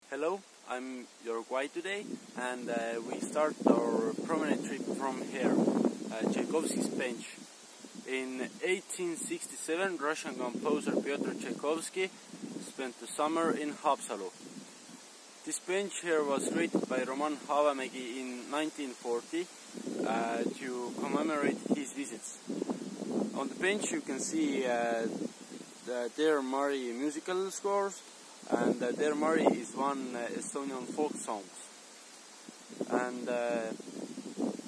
Hello, I'm your guide today, and we start our promenade trip from here, Tchaikovsky's bench. In 1867, Russian composer Pyotr Tchaikovsky spent the summer in Haapsalu. This bench here was created by Roman Haapsalu in 1940 to commemorate his visits. On the bench you can see the Dear Mari musical scores, and Dear Mari is one Estonian folk song. And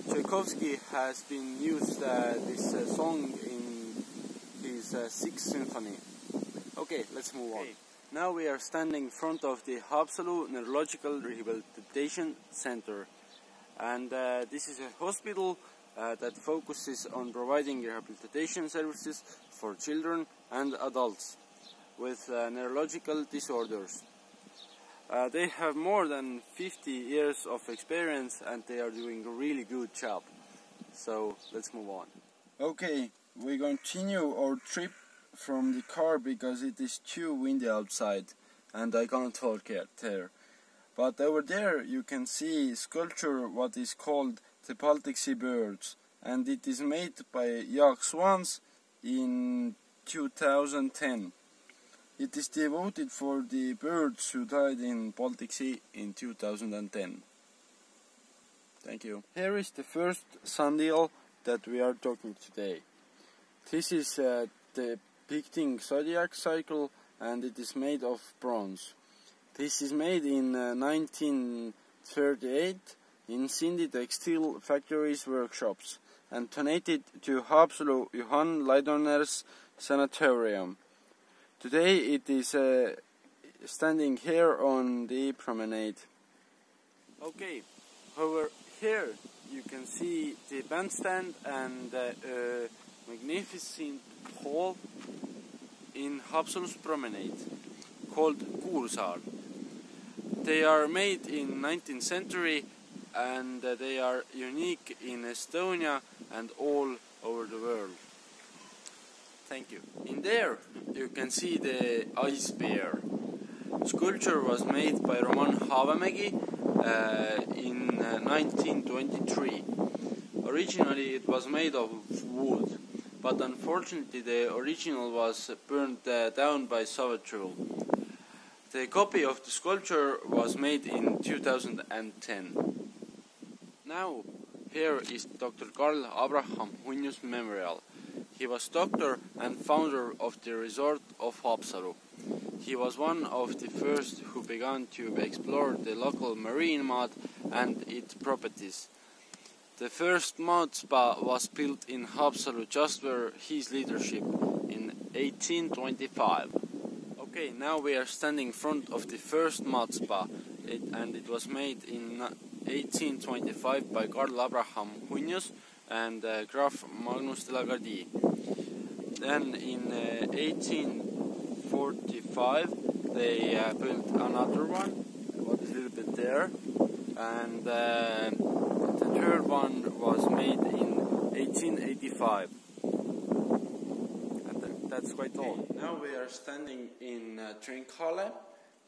Tchaikovsky has been used this song in his 6th symphony. Okay, let's move on. Now we are standing in front of the Haapsalu Neurological Rehabilitation Center, and this is a hospital that focuses on providing rehabilitation services for children and adults with neurological disorders. They have more than 50 years of experience and they are doing a really good job. So let's move on. Okay, we continue our trip from the car because it is too windy outside and I can't talk yet there. But over there you can see sculpture what is called the Baltic Sea birds, and it is made by Jaak Swans in 2010. It is devoted for the birds who died in Baltic Sea in 2010. Thank you. Here is the first sundial that we are talking today. This is depicting zodiac cycle, and it is made of bronze. This is made in 1938 in Sindi Textile Factories workshops and donated to Haapsalu Johan Laidoner's Sanatorium. Today it is standing here on the promenade. Okay, over here you can see the bandstand and a magnificent hall in Haapsalu's promenade called Kuulsaal. They are made in 19th century and they are unique in Estonia and all over the world. Thank you. In there you can see the ice bear. Sculpture was made by Roman Haapsalu in 1923. Originally it was made of wood, but unfortunately the original was burned down by Soviet rule. The copy of the sculpture was made in 2010. Now here is Dr. Karl Abraham Hunnius Memorial. He was doctor and founder of the resort of Haapsalu. He was one of the first who began to explore the local marine mud and its properties. The first mud spa was built in Haapsalu just for his leadership in 1825. Okay, now we are standing in front of the first mud spa, and it was made in 1825 by Karl Abraham Hunnius and Graf Magnus de la Gardie. Then in 1845 they built another one, what is a little bit there, and the third one was made in 1885. And that's quite all. Now we are standing in Trinkhalle,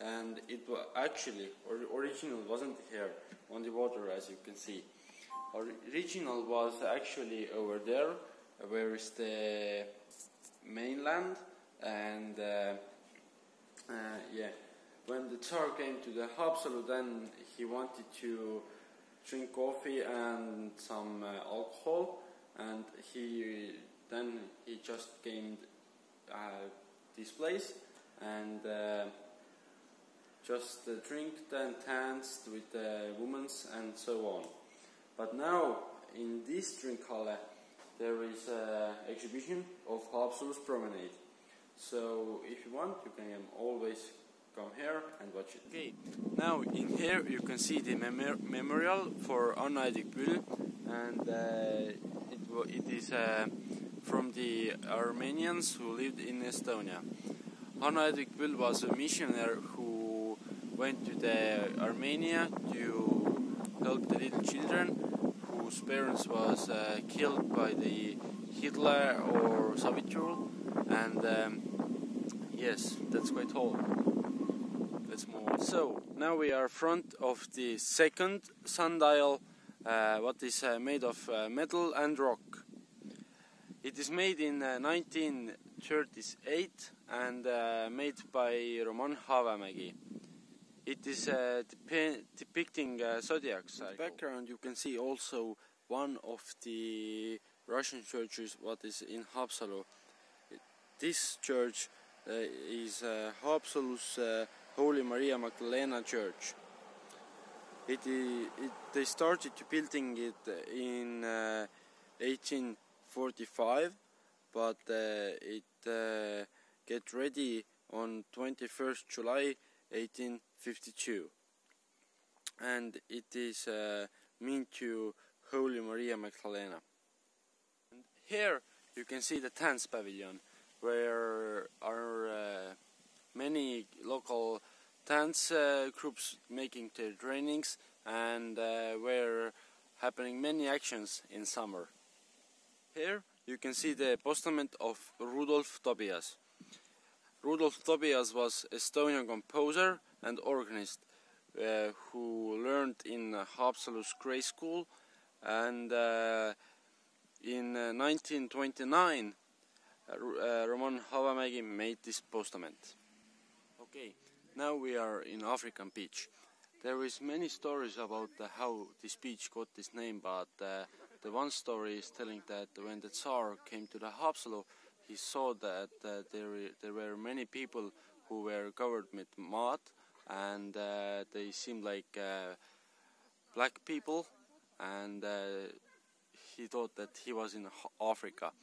and it was actually, original wasn't here on the water as you can see. Original was actually over there, where is the mainland, and yeah, when the Tsar came to the Haapsalu, then he wanted to drink coffee and some alcohol, and he just came this place and just drank and danced with the women and so on. But now in this drink hall there is an exhibition of Haapsalu's promenade. So if you want, you can always come here and watch it. Okay, now in here you can see the memorial for Anna Edikbül, and it is from the Armenians who lived in Estonia. Anna Edikbül was a missionary who went to the Armenia to help the little children whose parents was killed by the Hitler or Soviet rule, and yes, that's quite all. let's move on. So now we are front of the second sundial, what is made of metal and rock. It is made in 1938 and made by Roman Haapsalu. It is depicting zodiac cycle. In the background you can see also one of the Russian churches what is in Haapsalu. This church is Haapsalu's Holy Maria Magdalena Church. They started building it in 1845, but it get ready on 21st July 1852, and it is meant to Holy Maria Magdalena. And here you can see the dance pavilion, where are many local dance groups making their trainings, and where happening many actions in summer. Here you can see the postament of Rudolf Tobias. Rudolf Tobias was Estonian composer and organist who learned in Haapsalu's grade school, and in 1929 Roman Haapsalu made this postament. Okay, now we are in African beach. There is many stories about how this beach got this name, but the one story is telling that when the Tsar came to the Haapsalu, he saw that there were many people who were covered with mud, and they seemed like black people, and he thought that he was in Africa.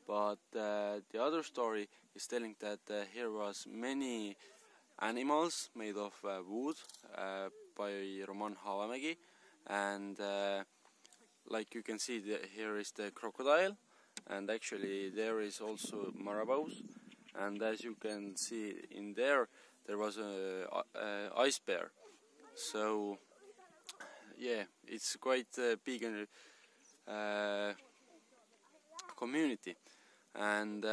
But the other story is telling that here was many animals made of wood by Roman Haapsalu, and like you can see here is the crocodile, and actually there is also marabout, and as you can see in there was a ice bear. So yeah, it's quite a big community, and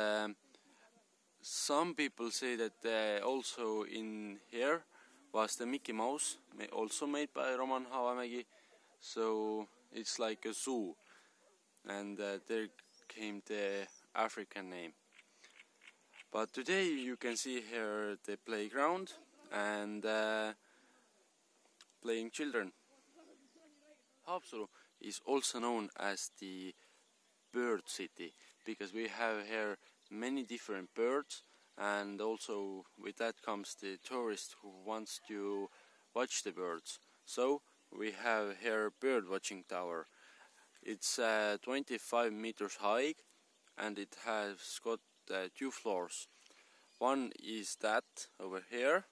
some people say that also in here was the Mickey Mouse, also made by Roman Haapsalu. So it's like a zoo, and there came the African name. But today you can see here the playground and playing children. Haapsalu is also known as the bird city, because we have here many different birds, and also with that comes the tourist who wants to watch the birds. So we have here bird watching tower. It's 25 meters high, and it has got 2 floors. One is that over here,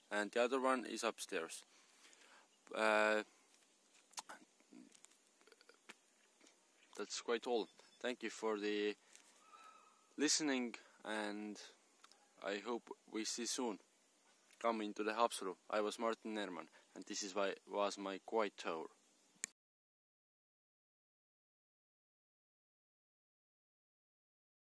and the other one is upstairs. That's quite all. Thank you for the listening, and I hope we see soon. Come into the Haapsalu. I was Martin Nerman, and this was my quiet tour.